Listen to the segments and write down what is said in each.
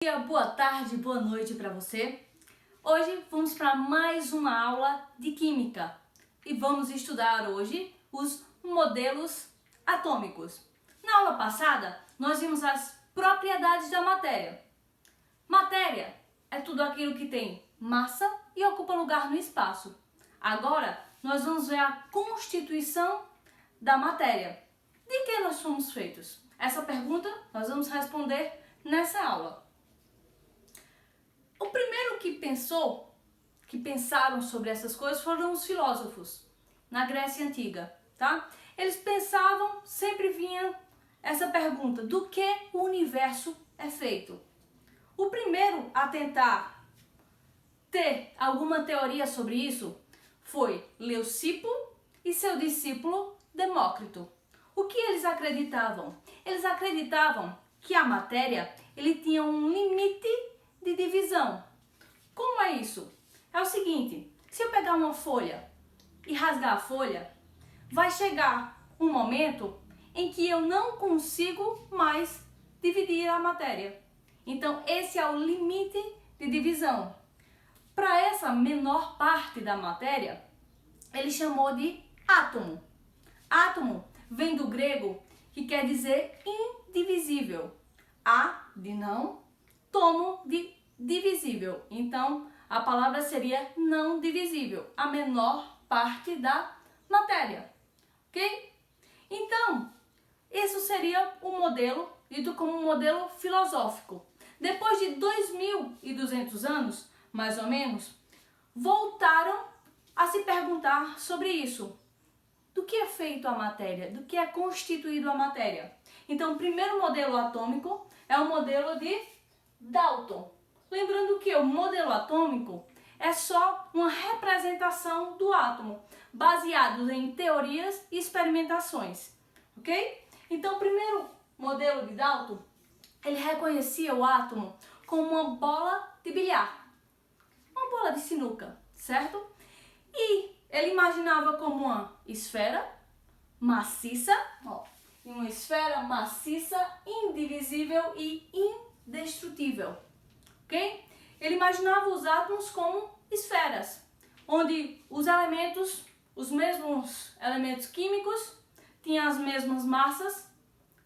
Bom dia, boa tarde, boa noite para você. Hoje vamos para mais uma aula de química e vamos estudar hoje os modelos atômicos. Na aula passada, nós vimos as propriedades da matéria. Matéria é tudo aquilo que tem massa e ocupa lugar no espaço. Agora, nós vamos ver a constituição da matéria. De que nós somos feitos? Essa pergunta nós vamos responder nessa aula. O primeiro que pensaram sobre essas coisas foram os filósofos na Grécia Antiga, tá? Eles pensavam, sempre vinha essa pergunta, do que o universo é feito? O primeiro a tentar ter alguma teoria sobre isso foi Leucipo e seu discípulo Demócrito. O que eles acreditavam? Eles acreditavam que a matéria ele tinha um limite de divisão. Como é isso? É o seguinte, se eu pegar uma folha e rasgar a folha, vai chegar um momento em que eu não consigo mais dividir a matéria. Então, esse é o limite de divisão. Para essa menor parte da matéria, ele chamou de átomo. Átomo vem do grego, que quer dizer indivisível. A de não, tomo de divisível. Então, a palavra seria não divisível, a menor parte da matéria. Ok? Então, isso seria o modelo, dito como um modelo filosófico. Depois de 2.200 anos, mais ou menos, voltaram a se perguntar sobre isso. Do que é feito a matéria? Do que é constituído a matéria? Então, o primeiro modelo atômico é o modelo de Dalton. Lembrando que o modelo atômico é só uma representação do átomo, baseado em teorias e experimentações, ok? Então, o primeiro modelo de Dalton, ele reconhecia o átomo como uma bola de bilhar, uma bola de sinuca, certo? E ele imaginava como uma esfera maciça, uma esfera maciça, indivisível e indestrutível, ok? Ele imaginava os átomos como esferas, onde os elementos, os mesmos elementos químicos, tinham as mesmas massas,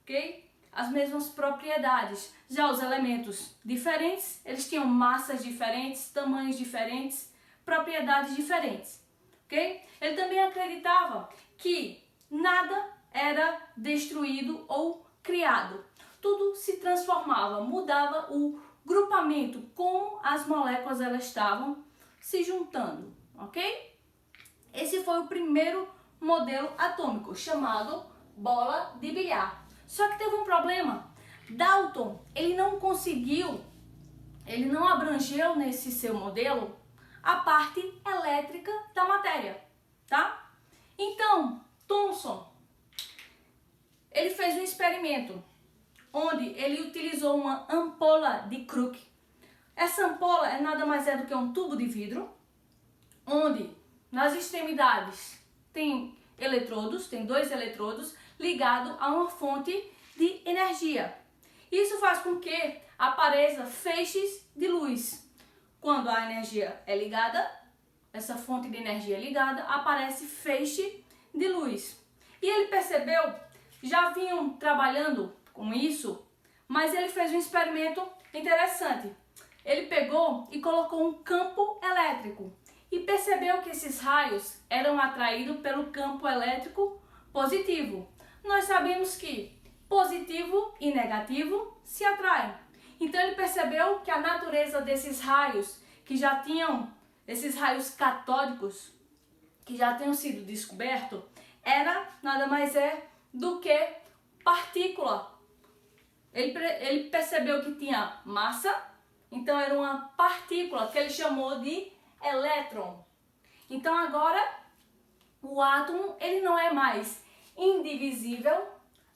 ok? As mesmas propriedades. Já os elementos diferentes, eles tinham massas diferentes, tamanhos diferentes, propriedades diferentes, ok? Ele também acreditava que nada era destruído ou criado. Tudo se transformava, mudava o grupamento, como as moléculas elas estavam se juntando, ok? Esse foi o primeiro modelo atômico, chamado bola de bilhar. Só que teve um problema. Dalton, ele não abrangeu nesse seu modelo a parte elétrica da matéria, tá? Então, Thomson, ele fez um experimento onde ele utilizou uma ampola de Crook. Essa ampola é nada mais do que um tubo de vidro, onde nas extremidades tem eletrodos, tem 2 eletrodos ligados a uma fonte de energia. Isso faz com que apareça feixes de luz. Quando a energia é ligada, essa fonte de energia é ligada, aparece feixe de luz. E ele percebeu, já vinham trabalhando com isso, mas ele fez um experimento interessante. Ele pegou e colocou um campo elétrico e percebeu que esses raios eram atraídos pelo campo elétrico positivo. Nós sabemos que positivo e negativo se atraem. Então ele percebeu que a natureza desses raios, que já tinham, esses raios catódicos, que já tinham sido descobertos, era nada mais do que partícula. Ele percebeu que tinha massa, então era uma partícula que ele chamou de elétron. Então agora o átomo ele não é mais indivisível,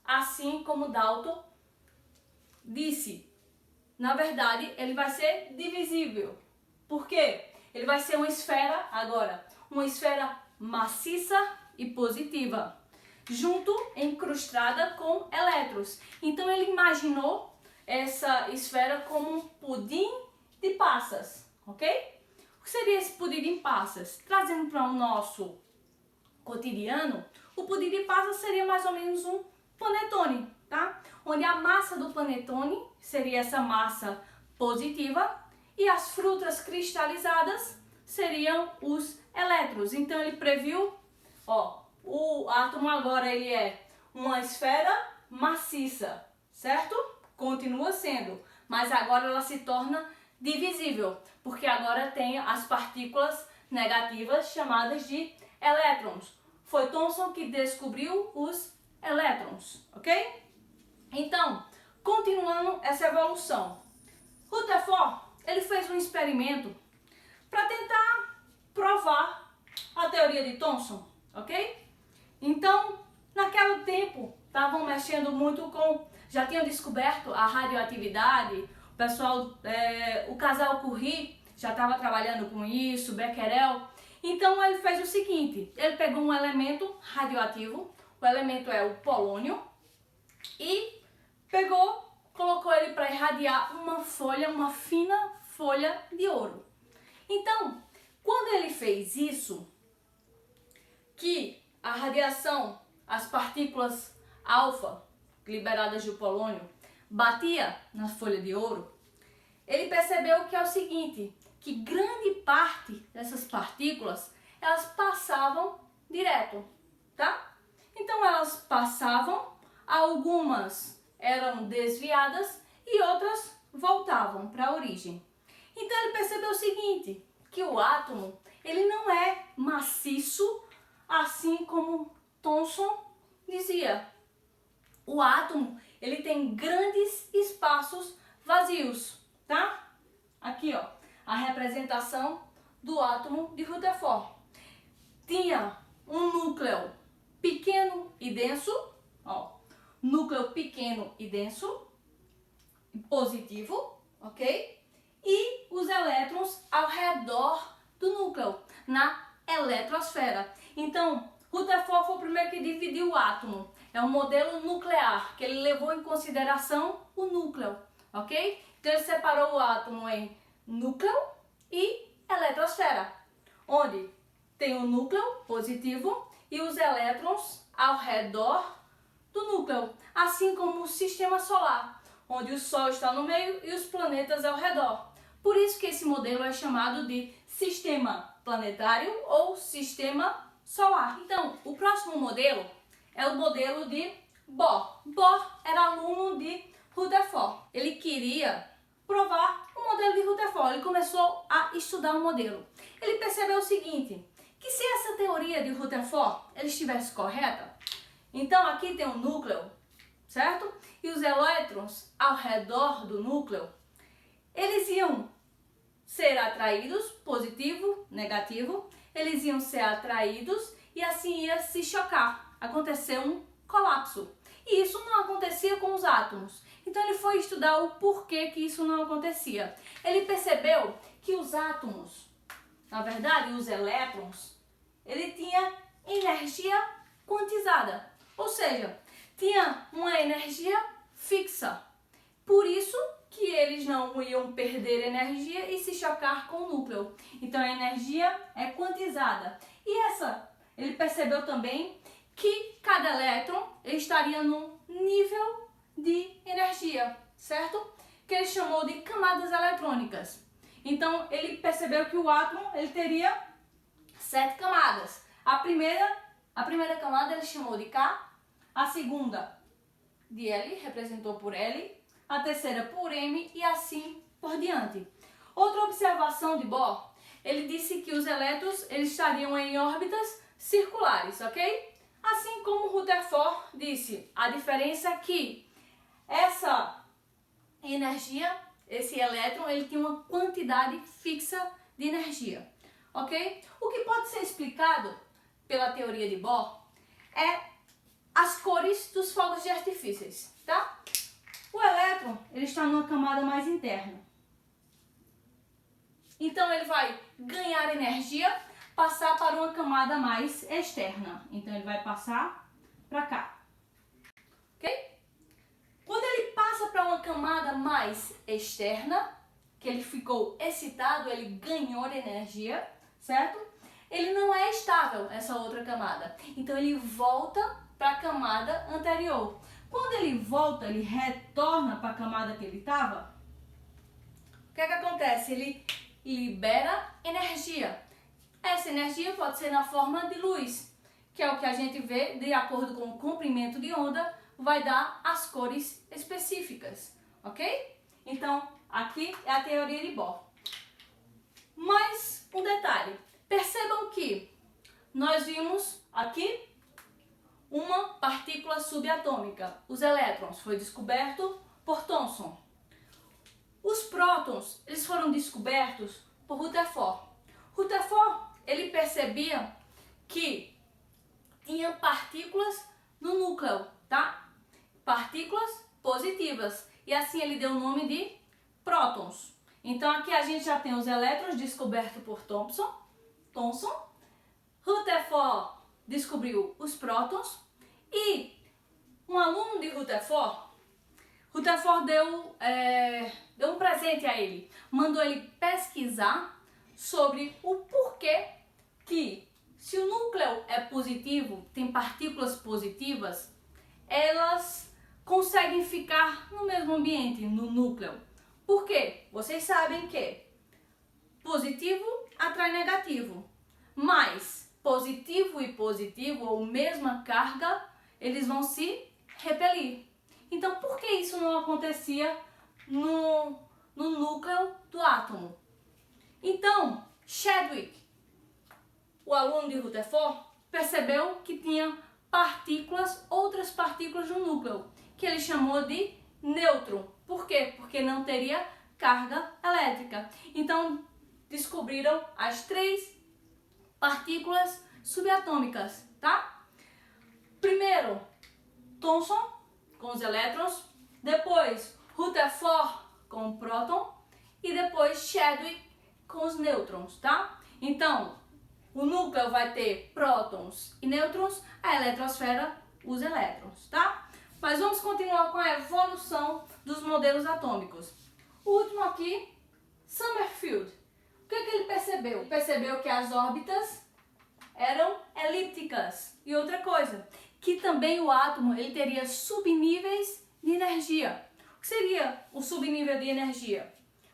assim como Dalton disse. Na verdade, ele vai ser divisível. Por quê? Ele vai ser uma esfera agora, uma esfera maciça e positiva, junto, encrustada com elétrons. Então ele imaginou essa esfera como um pudim de passas, ok? O que seria esse pudim de passas? Trazendo para o nosso cotidiano, o pudim de passas seria mais ou menos um panetone, tá? Onde a massa do panetone seria essa massa positiva e as frutas cristalizadas seriam os elétrons. Então ele previu, ó, o átomo agora ele é uma esfera maciça, certo? Continua sendo, mas agora ela se torna divisível, porque agora tem as partículas negativas chamadas de elétrons. Foi Thomson que descobriu os elétrons, ok? Então, continuando essa evolução, Rutherford ele fez um experimento para tentar provar a teoria de Thomson, ok? Então, naquele tempo, estavam mexendo muito com, já tinham descoberto a radioatividade, o pessoal, o casal Curie já estava trabalhando com isso, Becquerel. Então ele fez o seguinte, ele pegou um elemento radioativo, o elemento é o polônio, e colocou ele para irradiar uma fina folha de ouro. Então, quando ele fez isso, que a radiação, as partículas alfa liberadas do polônio, batia na folha de ouro, ele percebeu que é o seguinte, que grande parte dessas partículas, elas passavam direto, tá? Então elas passavam, algumas eram desviadas e outras voltavam para a origem. Então ele percebeu o seguinte, que o átomo, ele não é maciço, assim como Thomson dizia. O átomo, ele tem grandes espaços vazios, tá? Aqui, ó, a representação do átomo de Rutherford. Tinha um núcleo pequeno e denso, ó, núcleo pequeno e denso, positivo, ok? E os elétrons ao redor do núcleo, na eletrosfera. Então, Rutherford foi o primeiro que dividiu o átomo. É um modelo nuclear, que ele levou em consideração o núcleo, ok? Então ele separou o átomo em núcleo e eletrosfera, onde tem o núcleo positivo e os elétrons ao redor do núcleo, assim como o sistema solar, onde o Sol está no meio e os planetas ao redor. Por isso que esse modelo é chamado de sistema planetário ou sistema solar. Então, o próximo modelo é o modelo de Bohr. Bohr era aluno de Rutherford. Ele queria provar o modelo de Rutherford. Ele começou a estudar o modelo. Ele percebeu o seguinte, que se essa teoria de Rutherford ele estivesse correta, então aqui tem um núcleo, certo? E os elétrons ao redor do núcleo, eles iam ser atraídos, positivo, negativo, eles iam ser atraídos e assim ia se chocar, acontecer um colapso. E isso não acontecia com os átomos. Então ele foi estudar o porquê que isso não acontecia. Ele percebeu que os átomos, na verdade os elétrons, ele tinha energia quantizada, ou seja, tinha uma energia fixa. Por isso que eles não iam perder energia e se chocar com o núcleo. Então a energia é quantizada. E ele percebeu também que cada elétron estaria num nível de energia, certo? Que ele chamou de camadas eletrônicas. Então ele percebeu que o átomo ele teria 7 camadas. A primeira camada ele chamou de K, a segunda de L, representou por L, a terceira por M e assim por diante. Outra observação de Bohr, ele disse que os elétrons eles estariam em órbitas circulares, ok? Assim como Rutherford disse, a diferença é que essa energia, esse elétron, ele tem uma quantidade fixa de energia, ok? O que pode ser explicado pela teoria de Bohr é as cores dos fogos de artifícios, tá? O elétron, ele está numa camada mais interna. Então ele vai ganhar energia, passar para uma camada mais externa. Então ele vai passar para cá. Ok? Quando ele passa passa para uma camada mais externa, que ele ficou excitado, ele ganhou energia, certo? Ele não é estável, essa outra camada. Então ele volta para a camada anterior. Quando ele volta, ele retorna para a camada que ele estava, o que é que acontece? Ele libera energia. Essa energia pode ser na forma de luz, que é o que a gente vê, de acordo com o comprimento de onda, vai dar as cores específicas, ok? Então, aqui é a teoria de Bohr. Mais um detalhe, percebam que nós vimos aqui uma partícula subatômica, os elétrons, foi descoberto por Thomson. Os prótons, eles foram descobertos por Rutherford. Rutherford, ele percebia que tinha partículas no núcleo, tá? Partículas positivas. E assim ele deu o nome de prótons. Então aqui a gente já tem os elétrons descobertos por Thomson. Rutherford descobriu os prótons. E um aluno de Rutherford deu um presente a ele. Mandou ele pesquisar sobre o porquê que, se o núcleo é positivo, tem partículas positivas, elas conseguem ficar no mesmo ambiente, no núcleo. Por quê? Vocês sabem que positivo atrai negativo, mas positivo e positivo, ou mesma carga, eles vão se repelir. Então, por que isso não acontecia no núcleo do átomo? Então, Chadwick, o aluno de Rutherford, percebeu que tinha partículas, outras partículas no núcleo, que ele chamou de nêutron. Por quê? Porque não teria carga elétrica. Então, descobriram as 3 partículas subatômicas, tá? Primeiro, Thomson com os elétrons, depois Rutherford com o próton e depois Chadwick com os nêutrons, tá? Então, o núcleo vai ter prótons e nêutrons, a eletrosfera os elétrons, tá? Mas vamos continuar com a evolução dos modelos atômicos. O último aqui, Sommerfeld. O que ele percebeu? Ele percebeu que as órbitas eram elípticas. E outra coisa, que também o átomo ele teria subníveis de energia. O que seria o subnível de energia?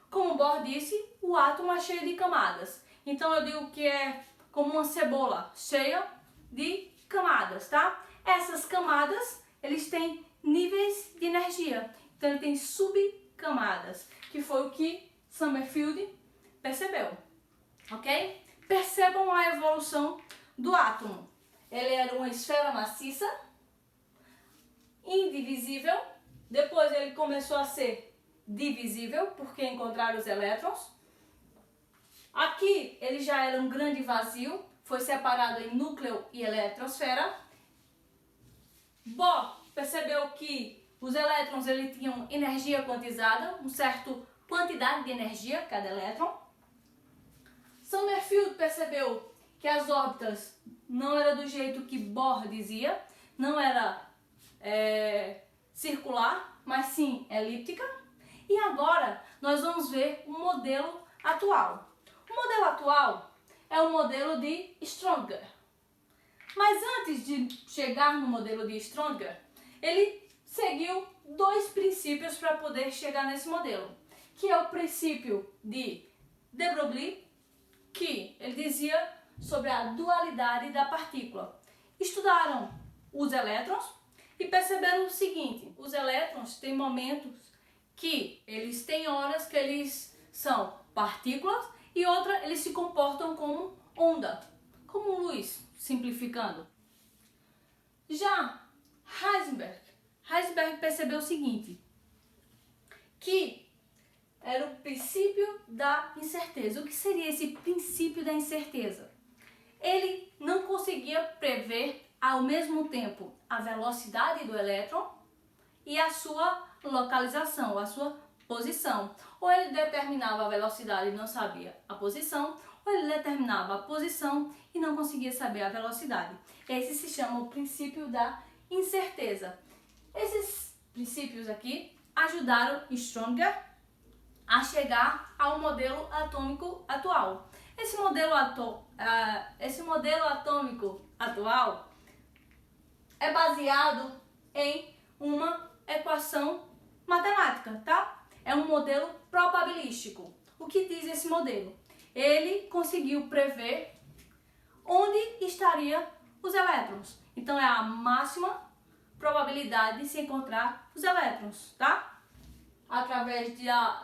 Como Bohr disse, o átomo é cheio de camadas. Então eu digo que é como uma cebola cheia de camadas, tá? Essas camadas, eles têm níveis de energia. Então ele tem subcamadas, que foi o que Sommerfeld percebeu, ok? Percebam a evolução do átomo. Ele era uma esfera maciça, indivisível, depois ele começou a ser divisível, porque encontraram os elétrons. Aqui ele já era um grande vazio, foi separado em núcleo e eletrosfera. Bohr percebeu que os elétrons ele tinham energia quantizada, uma certa quantidade de energia cada elétron. Sommerfeld percebeu que as órbitas não era do jeito que Bohr dizia, não era circular, mas sim elíptica. E agora nós vamos ver o modelo atual. O modelo atual é o modelo de Schrödinger. Mas antes de chegar no modelo de Schrödinger, ele seguiu 2 princípios para poder chegar nesse modelo, que é o princípio de de Broglie, que ele dizia sobre a dualidade da partícula. Estudaram os elétrons e perceberam o seguinte: os elétrons têm momentos que eles têm horas que eles são partículas e outra eles se comportam como onda, como luz, simplificando. Já Heisenberg percebeu o seguinte, que era o princípio da incerteza. O que seria esse princípio da incerteza? Ele não conseguia prever ao mesmo tempo a velocidade do elétron e a sua localização, a sua posição. Ou ele determinava a velocidade e não sabia a posição, ou ele determinava a posição e não conseguia saber a velocidade. Esse se chama o princípio da incerteza. Esses princípios aqui ajudaram Schrödinger a chegar ao modelo atômico atual. Esse modelo atômico atual é baseado em uma equação matemática, tá? É um modelo probabilístico. O que diz esse modelo? Ele conseguiu prever onde estariam os elétrons. Então é a máxima probabilidade de se encontrar os elétrons, tá? Através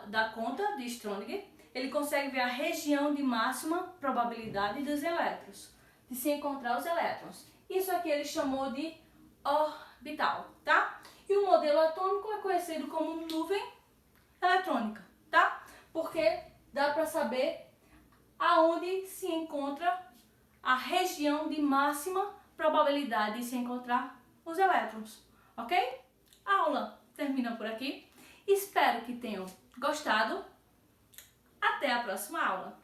da conta de Schrödinger, ele consegue ver a região de máxima probabilidade dos elétrons, de se encontrar os elétrons. Isso aqui ele chamou de orbital, tá? E o modelo atômico é conhecido como nuvem eletrônica, tá? Porque dá para saber aonde se encontra a região de máxima probabilidade de se encontrar os elétrons, ok? A aula termina por aqui. Espero que tenham gostado. Até a próxima aula!